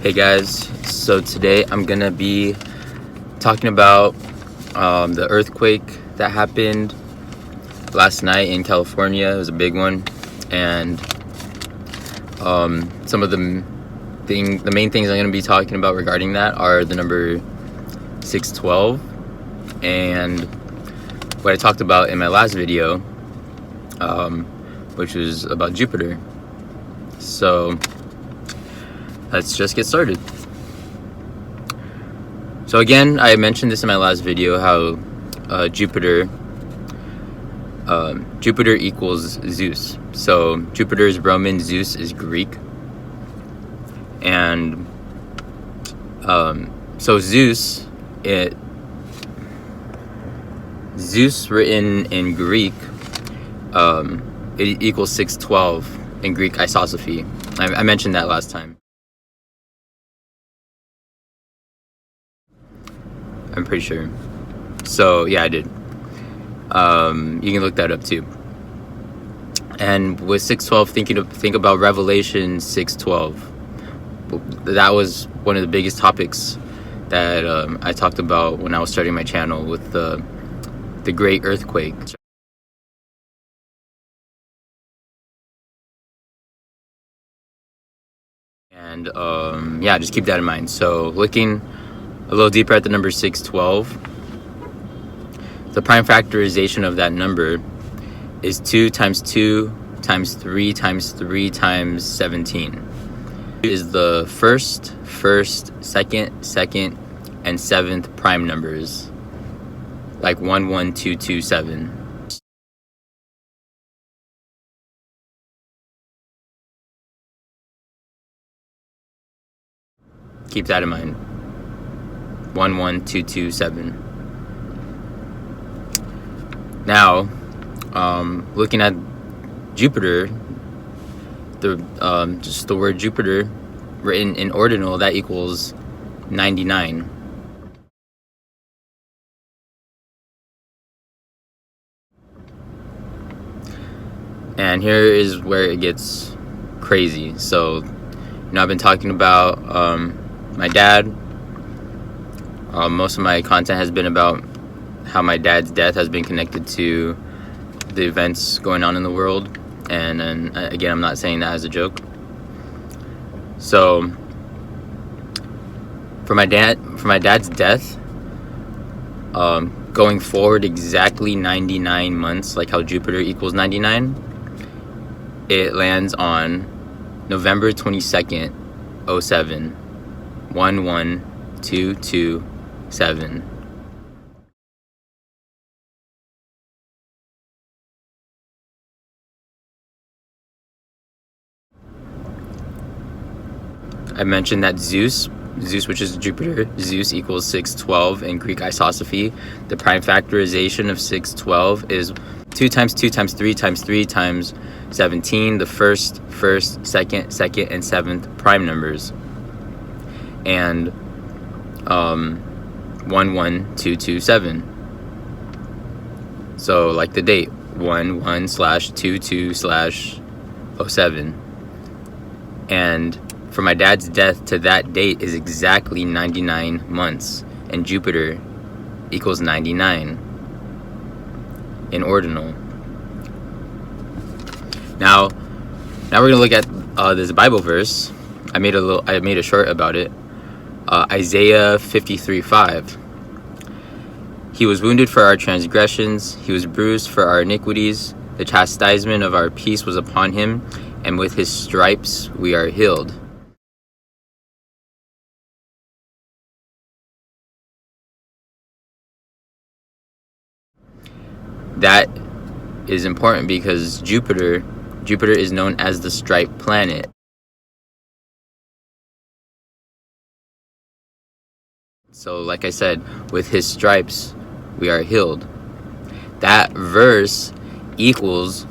Hey guys, so today I'm gonna be talking about the earthquake that happened last night in California. It was a big one, and some of the main things I'm gonna be talking about regarding that are the number 612 and what I talked about in my last video, which was about Jupiter. So let's just get started. So again, I mentioned this in my last video, how Jupiter equals Zeus. So Jupiter is Roman, Zeus is Greek. And so Zeus written in Greek, it equals 612 in Greek isosophy. I mentioned that last time. I'm pretty sure. So yeah, I did. You can look that up too. And with 612, think about Revelation 6:12. That was one of the biggest topics that I talked about when I was starting my channel with the great earthquake. And yeah, just keep that in mind. So looking a little deeper at the number 612, the prime factorization of that number is 2 times 2 times 3 times 3 times 17. Is the first, second, and seventh prime numbers, like 1, 1, 2, 2, 7. Keep that in mind. 1, 1, 2, 2, 7. Now, looking at Jupiter, just the word Jupiter written in ordinal, that equals 99. And here is where it gets crazy. So, I've been talking about my dad. Most of my content has been about how my dad's death has been connected to the events going on in the world. And again, I'm not saying that as a joke. So for my dad's death, going forward exactly 99 months, like how Jupiter equals 99, it lands on November 22nd, 07, 11227. I mentioned that Zeus, which is Jupiter, Zeus equals 612 in Greek isosophy. The prime factorization of 612 is 2 times 2 times 3 times 3 times 17, the first, second, and seventh prime numbers. And 11227. So like the date, 11/22/07. And for my dad's death to that date is exactly 99 months, and Jupiter equals 99 in ordinal. Now we're gonna look at this Bible verse. I made a short about it. Isaiah 53:5. He was wounded for our transgressions, he was bruised for our iniquities. The chastisement of our peace was upon him, and with his stripes we are healed. That is important because Jupiter is known as the striped planet. So like I said, with his stripes we are healed. That verse equals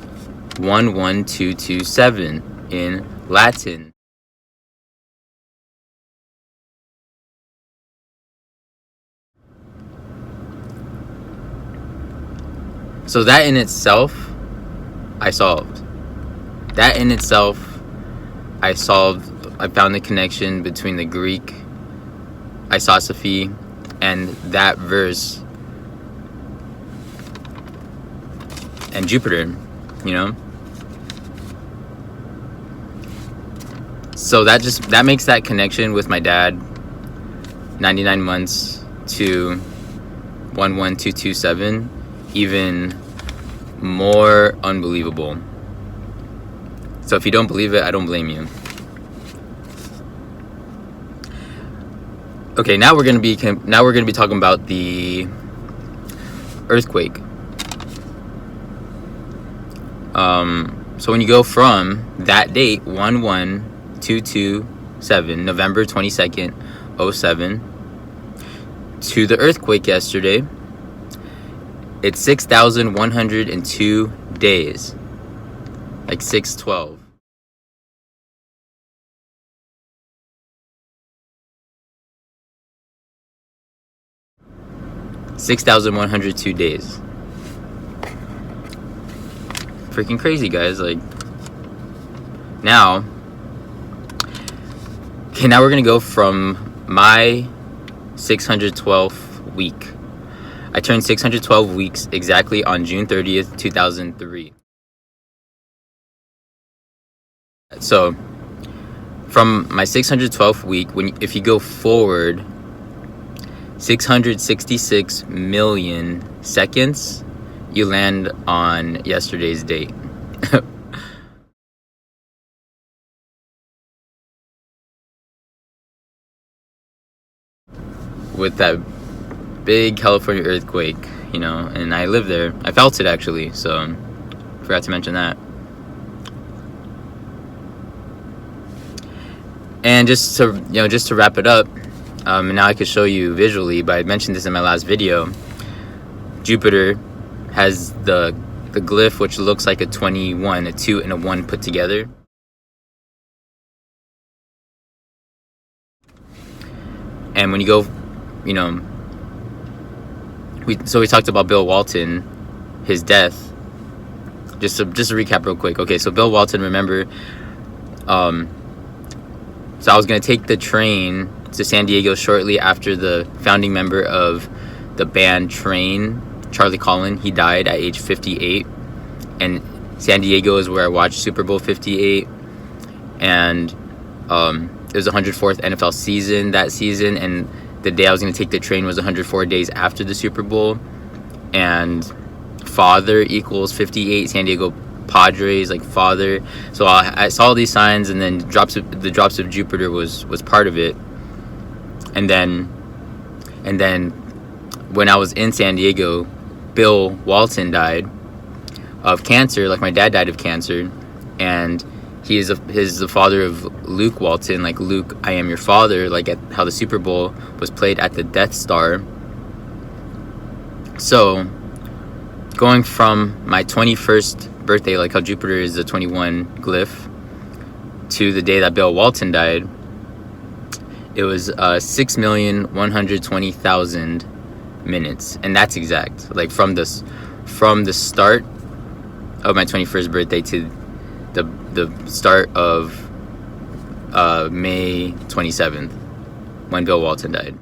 11227 in Latin. So that in itself, I solved. I solved I found the connection between the Greek isosophy and that verse and Jupiter, you know. So that makes that connection with my dad, 99 months to 11227, even more unbelievable. So if you don't believe it, I don't blame you. Okay, now we're gonna be talking about the earthquake. So when you go from that date, 11227, November 22nd, 07, to the earthquake yesterday, it's 6,102 days, like 612. $6,102 days. Freaking crazy, guys. Like, now we're gonna go from my 612th week. I turned 612 weeks exactly on June 30th, 2003. So from my 612th week, if you go forward 666 million seconds, you land on yesterday's date. With that big California earthquake, you know, and I lived there. I felt it, actually, so forgot to mention that. And just to wrap it up, and now I could show you visually, but I mentioned this in my last video. Jupiter has the glyph, which looks like a 21, a 2 and a 1 put together. And when you go, you know, we talked about Bill Walton, his death. Just to recap real quick. Okay, so Bill Walton, remember, so I was gonna take the train to San Diego shortly after the founding member of the band Train, Charlie Collin, he died at age 58, and San Diego is where I watched Super Bowl 58, and it was the 104th NFL season that season, and the day I was going to take the train was 104 days after the Super Bowl, and father equals 58, San Diego Padres, like father. So I saw these signs, and then the drops of Jupiter was part of it, and then when I was in San Diego, Bill Walton died of cancer, like my dad died of cancer, and he's the father of Luke Walton, like Luke, I am your father, like at how the Super Bowl was played at the Death Star. So going from my 21st birthday, like how Jupiter is the 21 glyph, to the day that Bill Walton died, it was 6,120,000 minutes, and that's exact. Like from the start of my 21st birthday to the start of May 27th, when Bill Walton died.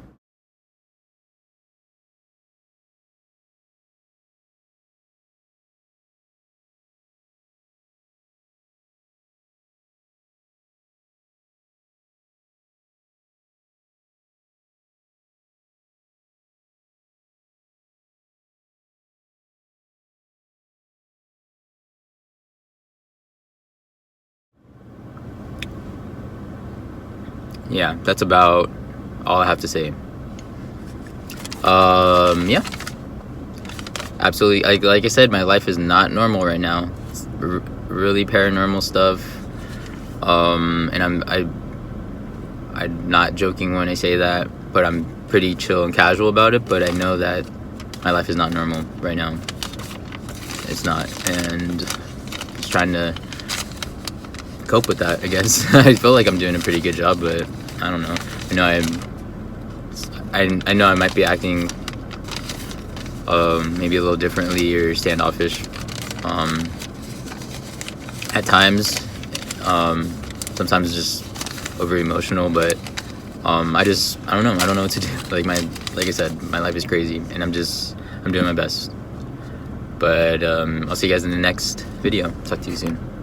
Yeah, that's about all I have to say. Yeah, absolutely. Like I said, my life is not normal right now. It's really paranormal stuff. And I'm not joking when I say that, but I'm pretty chill and casual about it. But I know that my life is not normal right now. It's not, and just trying to cope with that, I guess. I feel like I'm doing a pretty good job, but I don't know. I know I might be acting maybe a little differently or standoffish at times. Sometimes just over emotional, but I don't know. I don't know what to do. Like I said, my life is crazy, and I'm doing my best. But I'll see you guys in the next video. Talk to you soon.